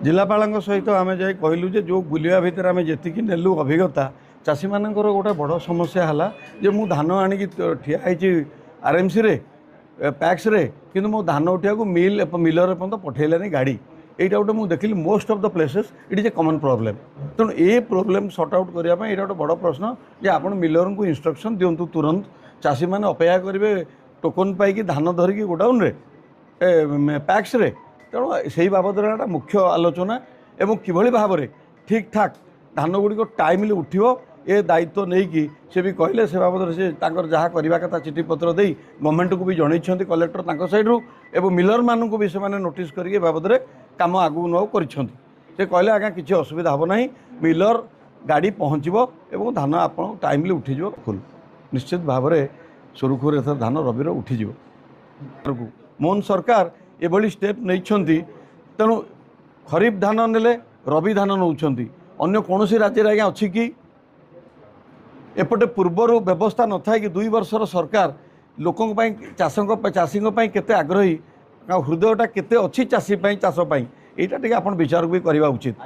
जिलापाल सहित आम जाए कहलु जो बुलवा भितर आम जी नेलु अभिज्ञता चाषी मानकर गोटे बड़ समस्या है जे मु धान आणिकी ठिया आरएमसी रे पैक्स रे किंतु मो धान उठा को मिलर पर्यटन पठेलानी गाड़ी यहाँ गोटे मुझे देखिली most of the places it is a common problem तेणु ये प्रोब्लेम सॉर्ट आउट करने ये गोटे बड़ प्रश्न जे आप मिलर को इंस्ट्रक्शन दिंतु तुरंत चाषी मैंने अपेक्षा करेंगे टोकन पाई धान धरिकी गोडाउन रे पैक्स रे तेणु से बाबद मुख्य आलोचना एवं किभली भाव में ठीक ठाक धान गुड़िक टाइमली उठिबो ए दायित्व नहीं कि से भी कहले से बाबद से जहाँ करवा कथा चिठी पत्र दे गवर्नमेंट को भी जनई कलेक्टर सैड्रु एवं मिलर मानू भी से नोटिस करके बाबद कम आगू नौ कर कहले आज्ञा किसी असुविधा हम ना मिलर गाड़ी पहुँचब एवं धान आप टाइमली उठीज फुल निश्चित भाव में सुरुखुर एथर धान रबीर उठीज मोहन सरकार एभली स्टेप नहीं तेणु खरीफ धान नेले रबी धान नौ अन्य कौन राज्य आज्ञा अच्छी कि एपटे पूर्वर व्यवस्था न था कि 2 वर्षर सरकार लोकों चाषी केते आग्रही हृदयटा केते अच्छी चाषी चाषपाई यहाँ टे आप विचार भी करवा उचित।